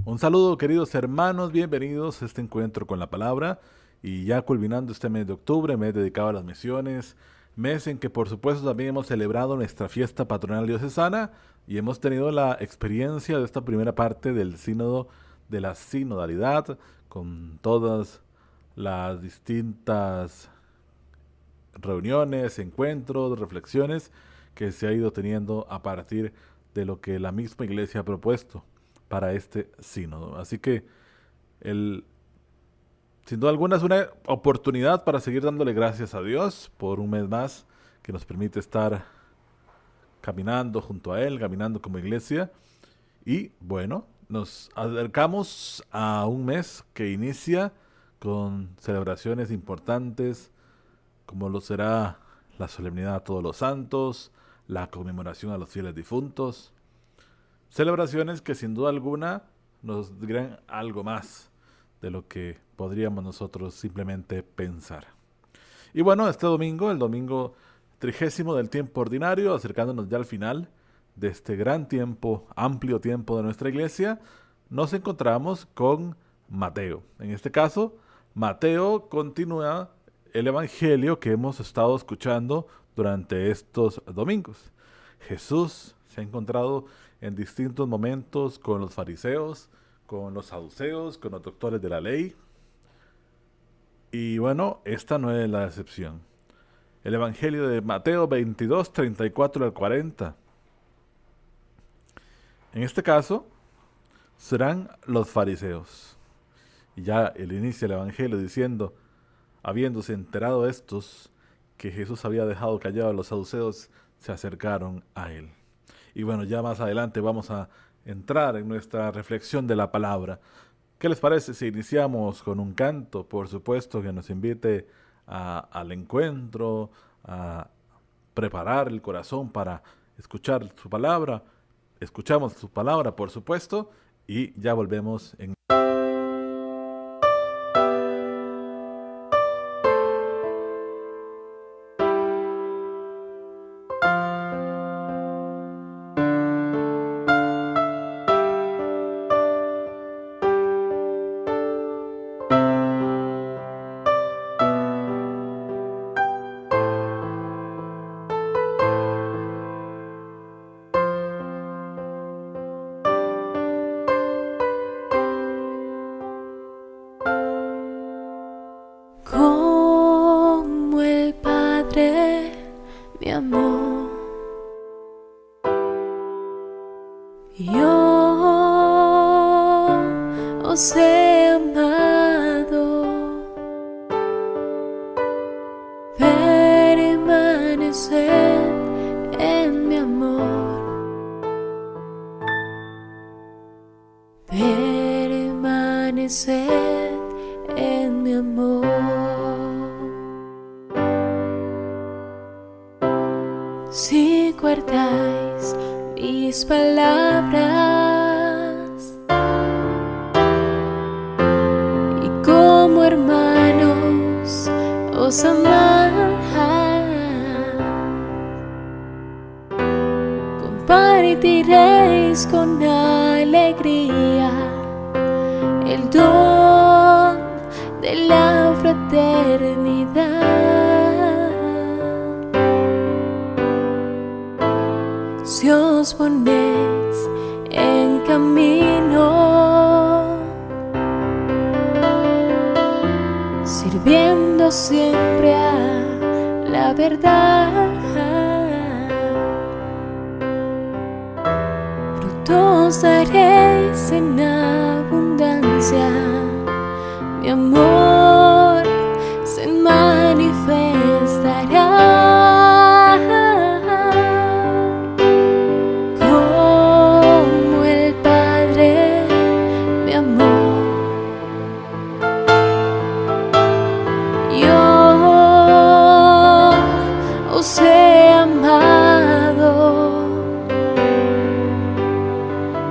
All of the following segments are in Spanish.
Un saludo, queridos hermanos, bienvenidos a este encuentro con la palabra y ya culminando este mes de octubre, mes dedicado a las misiones, mes en que por supuesto también hemos celebrado nuestra fiesta patronal diocesana y hemos tenido la experiencia de esta primera parte del sínodo de la sinodalidad con todas las distintas reuniones, encuentros, reflexiones que se ha ido teniendo a partir de lo que la misma iglesia ha propuesto para este sínodo. Así que el, sin duda alguna es una oportunidad para seguir dándole gracias a Dios por un mes más que nos permite estar caminando junto a Él, caminando como iglesia. Y bueno, nos acercamos a un mes que inicia con celebraciones importantes, como lo será la solemnidad a todos los santos, la conmemoración a los fieles difuntos. Celebraciones que sin duda alguna nos dirán algo más de lo que podríamos nosotros simplemente pensar. Y bueno, este domingo, el domingo 30 del tiempo ordinario, acercándonos ya al final de este gran tiempo, amplio tiempo de nuestra iglesia, nos encontramos con Mateo. En este caso, Mateo continúa el evangelio que hemos estado escuchando durante estos domingos. Jesús se ha encontrado en distintos momentos con los fariseos, con los saduceos, con los doctores de la ley. Y bueno, esta no es la excepción. El Evangelio de Mateo 22, 34 al 40. En este caso, serán los fariseos. Y ya él inicia el Evangelio diciendo, habiéndose enterado estos que Jesús había dejado callados a los saduceos, se acercaron a él. Y bueno, ya más adelante vamos a entrar en nuestra reflexión de la palabra. ¿Qué les parece si iniciamos con un canto, por supuesto, que nos invite al encuentro, a preparar el corazón para escuchar su palabra? Escuchamos su palabra, por supuesto, y ya volvemos en... Como el Padre me amó, yo os he amado. Permaneced en mi amor, permaneced en mi amor. Si guardáis mis palabras y como hermanos os amáis, compartiréis con alegría el don de la fraternidad. Si os ponéis en camino, sirviendo siempre a la verdad, frutos daréis en abundancia. Mi amor se manifestará. Como el Padre me amó, yo os he amado.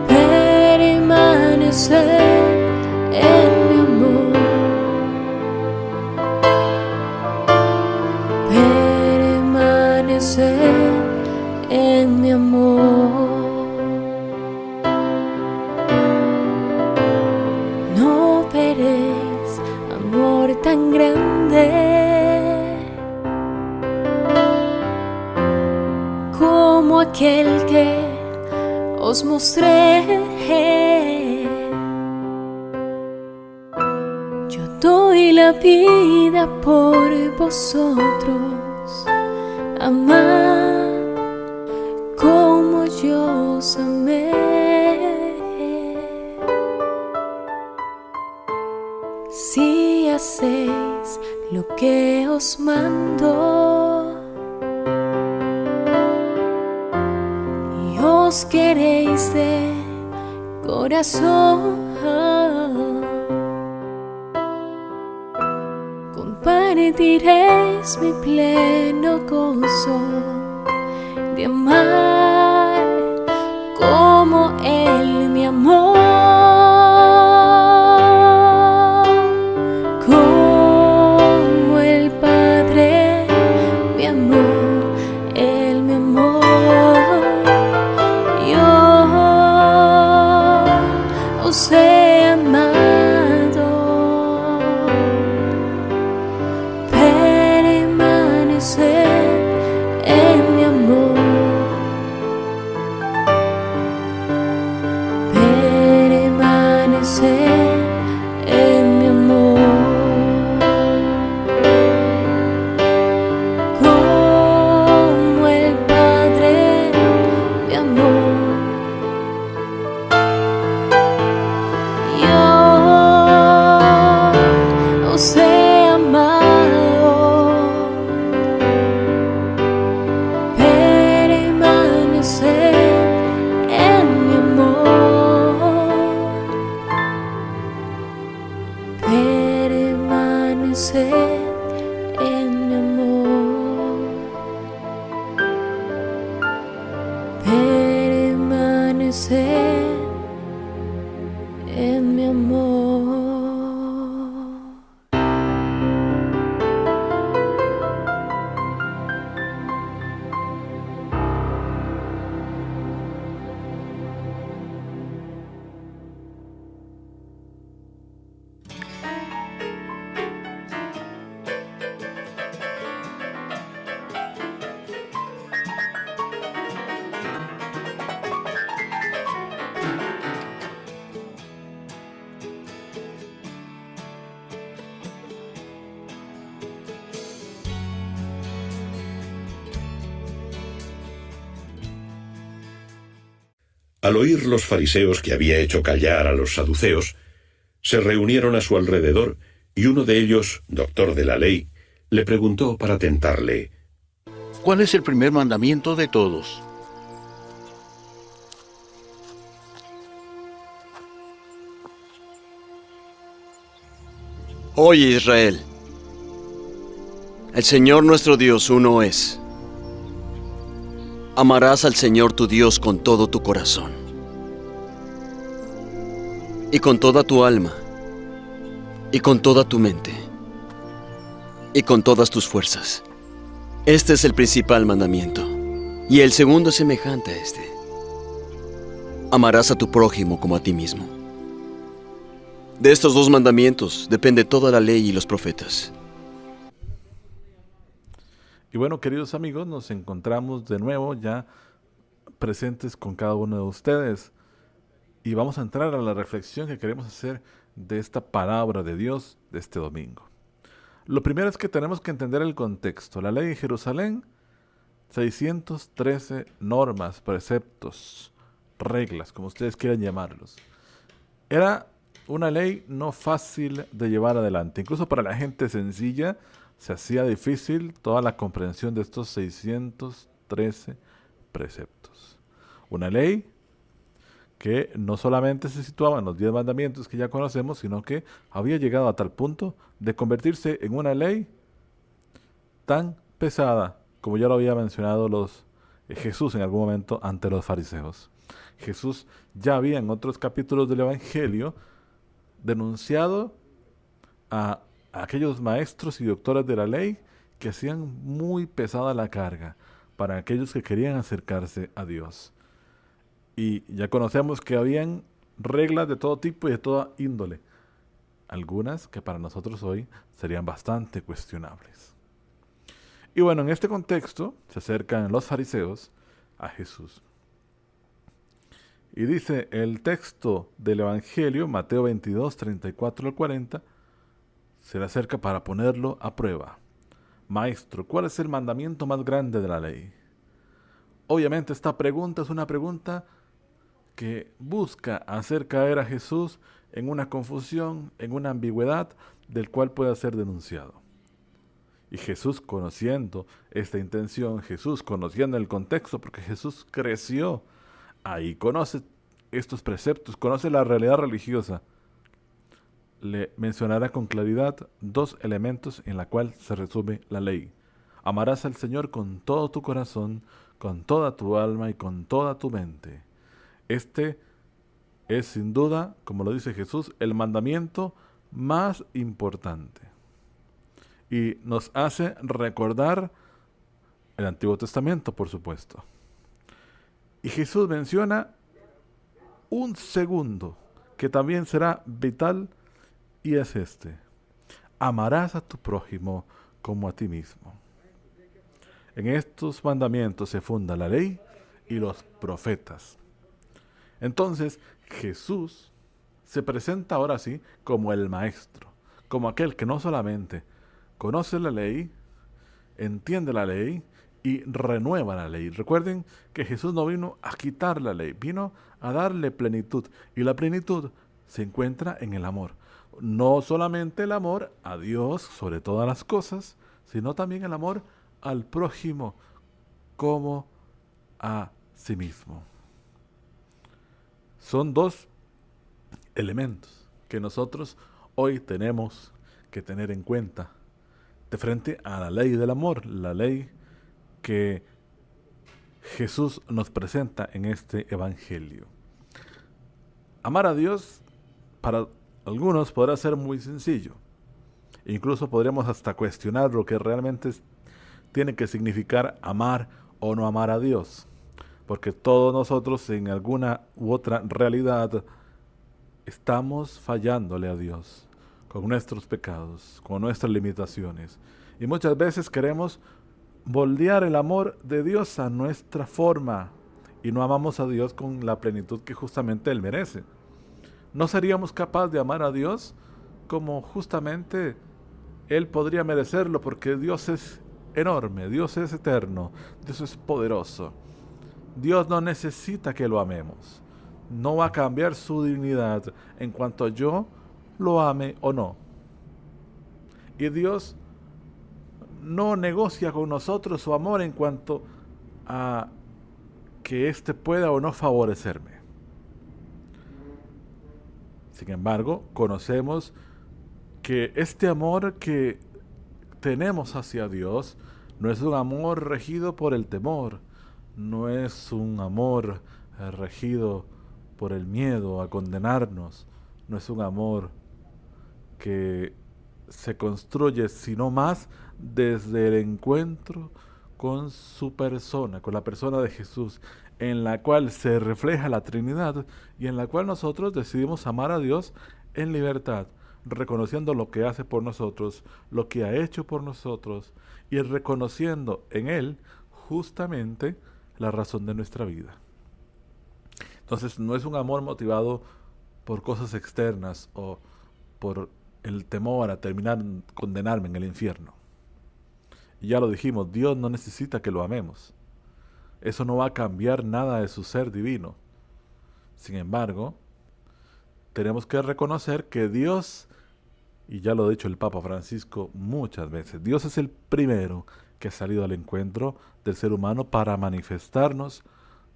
Permaneced en aquel que os mostré. Yo doy la vida por vosotros, amad como yo os amé. Si hacéis lo que os mando y os queréis de corazón, compartiréis mi pleno gozo de amar como Él me amó. Como el Padre me amó, Él me amó. Yo os he amado. Permaneced en mi amor. Permaneced en mi amor. Como el Padre me amó, yo os he amado. Permaneced en mi amor. Permaneced en mi amor. Permaneced en mi amor. Al oír los fariseos que había hecho callar a los saduceos, se reunieron a su alrededor, y uno de ellos, doctor de la ley, le preguntó para tentarle: ¿Cuál es el primer mandamiento de todos? Oye, Israel, el Señor nuestro Dios uno es. Amarás al Señor tu Dios con todo tu corazón, y con toda tu alma, y con toda tu mente, y con todas tus fuerzas. Este es el principal mandamiento, y el segundo es semejante a este: amarás a tu prójimo como a ti mismo. De estos dos mandamientos depende toda la ley y los profetas. Y bueno, queridos amigos, nos encontramos de nuevo ya presentes con cada uno de ustedes. Y vamos a entrar a la reflexión que queremos hacer de esta palabra de Dios de este domingo. Lo primero es que tenemos que entender el contexto. La ley de Jerusalén, 613 normas, preceptos, reglas, como ustedes quieran llamarlos. Era una ley no fácil de llevar adelante. Incluso para la gente sencilla se hacía difícil toda la comprensión de estos 613 preceptos. Una ley que no solamente se situaba en los 10 mandamientos que ya conocemos, sino que había llegado a tal punto de convertirse en una ley tan pesada, como ya lo había mencionado Jesús en algún momento ante los fariseos. Jesús ya había en otros capítulos del Evangelio denunciado a aquellos maestros y doctores de la ley que hacían muy pesada la carga para aquellos que querían acercarse a Dios. Y ya conocemos que habían reglas de todo tipo y de toda índole, algunas que para nosotros hoy serían bastante cuestionables. Y bueno, en este contexto se acercan los fariseos a Jesús. Y dice el texto del Evangelio, Mateo 22, 34 al 40, se le acerca para ponerlo a prueba. Maestro, ¿cuál es el mandamiento más grande de la ley? Obviamente esta pregunta es una pregunta que busca hacer caer a Jesús en una confusión, en una ambigüedad del cual pueda ser denunciado. Y Jesús, conociendo esta intención, Jesús conociendo el contexto, porque Jesús creció ahí, conoce estos preceptos, conoce la realidad religiosa, le mencionará con claridad dos elementos en la cual se resume la ley. Amarás al Señor con todo tu corazón, con toda tu alma y con toda tu mente. Este es sin duda, como lo dice Jesús, el mandamiento más importante. Y nos hace recordar el Antiguo Testamento, por supuesto. Y Jesús menciona un segundo que también será vital, y es este: amarás a tu prójimo como a ti mismo. En estos mandamientos se funda la ley y los profetas. Entonces Jesús se presenta ahora sí como el maestro, como aquel que no solamente conoce la ley, entiende la ley y renueva la ley. Recuerden que Jesús no vino a quitar la ley, vino a darle plenitud. Y la plenitud se encuentra en el amor. No solamente el amor a Dios sobre todas las cosas, sino también el amor al prójimo como a sí mismo. Son dos elementos que nosotros hoy tenemos que tener en cuenta de frente a la ley del amor, la ley que Jesús nos presenta en este Evangelio. Amar a Dios para algunos podrá ser muy sencillo. Incluso podríamos hasta cuestionar lo que realmente tiene que significar amar o no amar a Dios. Porque todos nosotros en alguna u otra realidad estamos fallándole a Dios con nuestros pecados, con nuestras limitaciones. Y muchas veces queremos moldear el amor de Dios a nuestra forma y no amamos a Dios con la plenitud que justamente Él merece. No seríamos capaces de amar a Dios como justamente Él podría merecerlo, porque Dios es enorme, Dios es eterno, Dios es poderoso. Dios no necesita que lo amemos. No va a cambiar su dignidad en cuanto yo lo ame o no. Y Dios no negocia con nosotros su amor en cuanto a que éste pueda o no favorecerme. Sin embargo, conocemos que este amor que tenemos hacia Dios no es un amor regido por el temor, no es un amor regido por el miedo a condenarnos, no es un amor que se construye sino más desde el encuentro con su persona, con la persona de Jesús, en la cual se refleja la Trinidad y en la cual nosotros decidimos amar a Dios en libertad, reconociendo lo que hace por nosotros, lo que ha hecho por nosotros y reconociendo en Él justamente la razón de nuestra vida. Entonces no es un amor motivado por cosas externas o por el temor a terminar condenarme en el infierno. Y ya lo dijimos, Dios no necesita que lo amemos. Eso no va a cambiar nada de su ser divino. Sin embargo, tenemos que reconocer que Dios, y ya lo ha dicho el Papa Francisco muchas veces, Dios es el primero que ha salido al encuentro del ser humano para manifestarnos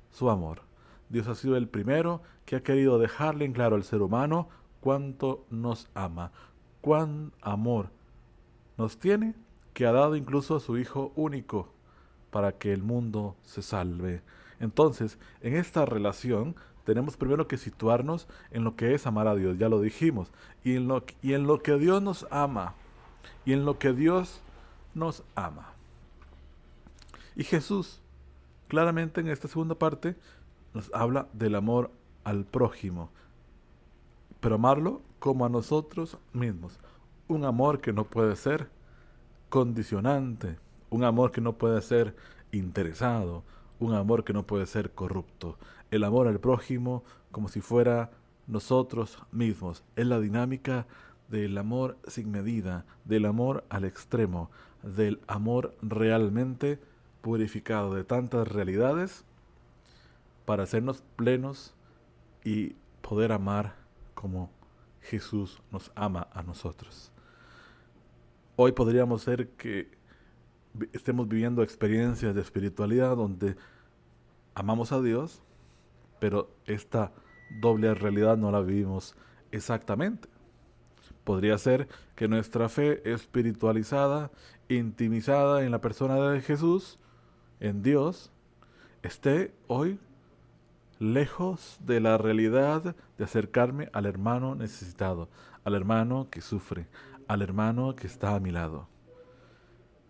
su amor. Dios ha sido el primero que ha querido dejarle en claro al ser humano cuánto nos ama, cuán amor nos tiene, que ha dado incluso a su Hijo único para que el mundo se salve. Entonces, en esta relación tenemos primero que situarnos en lo que es amar a Dios, ya lo dijimos, y en lo que Dios nos ama, y en lo que Dios nos ama. Y Jesús, claramente en esta segunda parte, nos habla del amor al prójimo, pero amarlo como a nosotros mismos. Un amor que no puede ser condicionante, un amor que no puede ser interesado, un amor que no puede ser corrupto. El amor al prójimo como si fuera nosotros mismos. Es la dinámica del amor sin medida, del amor al extremo, del amor realmente purificado de tantas realidades para hacernos plenos y poder amar como Jesús nos ama a nosotros. Hoy podríamos ser que estemos viviendo experiencias de espiritualidad donde amamos a Dios, pero esta doble realidad no la vivimos exactamente. Podría ser que nuestra fe espiritualizada, intimizada en la persona de Jesús, en Dios, esté hoy lejos de la realidad de acercarme al hermano necesitado, al hermano que sufre, al hermano que está a mi lado.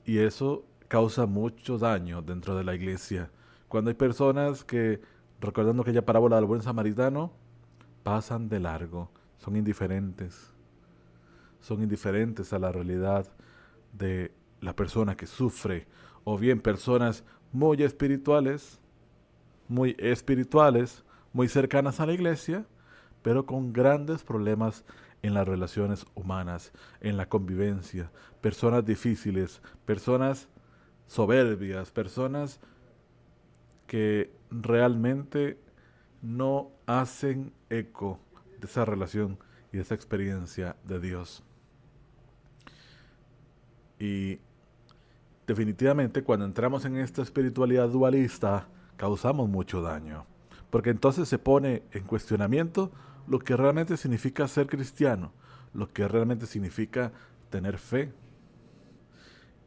Y eso causa mucho daño dentro de la iglesia. Cuando hay personas que, recordando aquella parábola del buen samaritano, pasan de largo, son indiferentes a la realidad de la persona que sufre, o bien personas muy espirituales, muy cercanas a la iglesia, pero con grandes problemas en las relaciones humanas, en la convivencia, personas difíciles, personas soberbias, personas que realmente no hacen eco de esa relación y de esa experiencia de Dios. Y definitivamente cuando entramos en esta espiritualidad dualista, causamos mucho daño, porque entonces se pone en cuestionamiento lo que realmente significa ser cristiano, lo que realmente significa tener fe.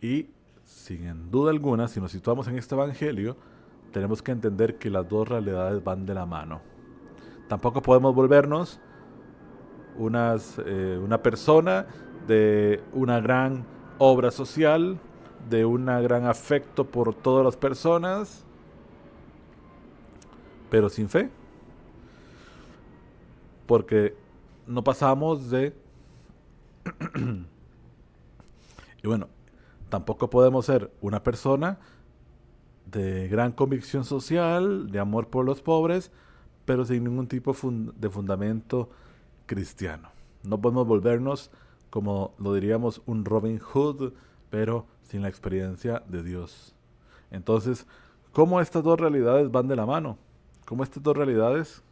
Y sin duda alguna, si nos situamos en este evangelio, tenemos que entender que las dos realidades van de la mano. Tampoco podemos volvernos una persona de una gran obra social, de un gran afecto por todas las personas, pero sin fe. Porque no pasamos de... Y bueno, tampoco podemos ser una persona de gran convicción social, de amor por los pobres, pero sin ningún tipo de fundamento cristiano. No podemos volvernos, como lo diríamos, un Robin Hood, pero sin la experiencia de Dios. Entonces, ¿cómo estas dos realidades van de la mano? ¿Cómo estas dos realidades?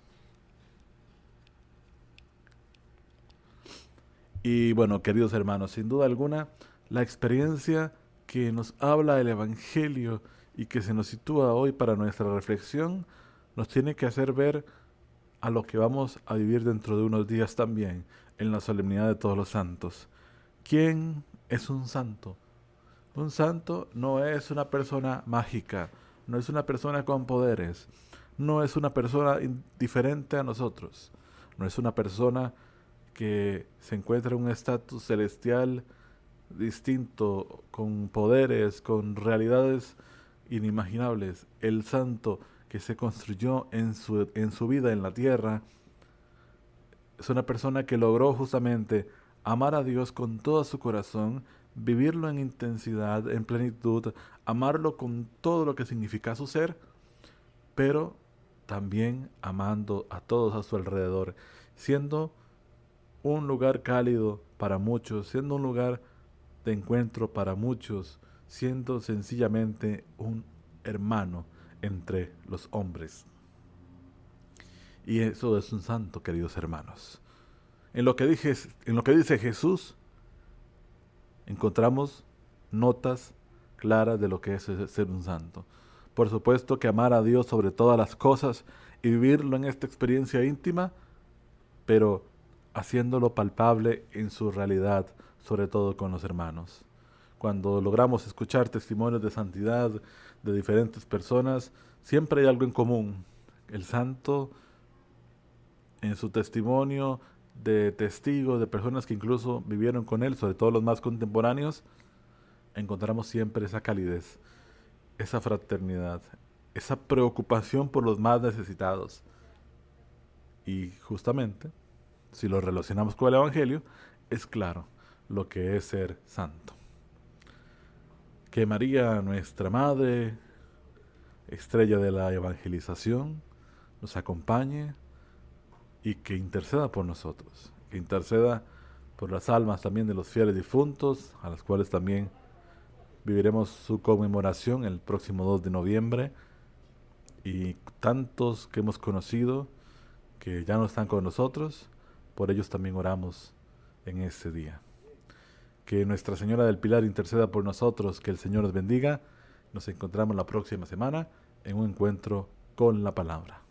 Y bueno, queridos hermanos, sin duda alguna, la experiencia que nos habla el Evangelio y que se nos sitúa hoy para nuestra reflexión, nos tiene que hacer ver a lo que vamos a vivir dentro de unos días también, en la solemnidad de todos los santos. ¿Quién es un santo? Un santo no es una persona mágica, no es una persona con poderes, no es una persona indiferente a nosotros, no es una persona que se encuentra en un estatus celestial distinto, con poderes, con realidades inimaginables. El santo que se construyó en su vida en la tierra es una persona que logró justamente amar a Dios con todo su corazón, vivirlo en intensidad, en plenitud, amarlo con todo lo que significa su ser, pero también amando a todos a su alrededor, siendo un lugar cálido para muchos, siendo un lugar de encuentro para muchos, siendo sencillamente un hermano entre los hombres. Y eso es un santo, queridos hermanos. En lo que dice Jesús, encontramos notas claras de lo que es ser un santo. Por supuesto que amar a Dios sobre todas las cosas y vivirlo en esta experiencia íntima, pero haciéndolo palpable en su realidad, sobre todo con los hermanos. Cuando logramos escuchar testimonios de santidad de diferentes personas, siempre hay algo en común. El santo, en su testimonio de testigos, de personas que incluso vivieron con él, sobre todo los más contemporáneos, encontramos siempre esa calidez, esa fraternidad, esa preocupación por los más necesitados. Y justamente, si lo relacionamos con el Evangelio, es claro lo que es ser santo. Que María, nuestra Madre, estrella de la evangelización, nos acompañe y que interceda por nosotros, que interceda por las almas también de los fieles difuntos, a las cuales también viviremos su conmemoración el próximo 2 de noviembre, y tantos que hemos conocido que ya no están con nosotros, por ellos también oramos en este día. Que Nuestra Señora del Pilar interceda por nosotros, que el Señor nos bendiga. Nos encontramos la próxima semana en un encuentro con la palabra.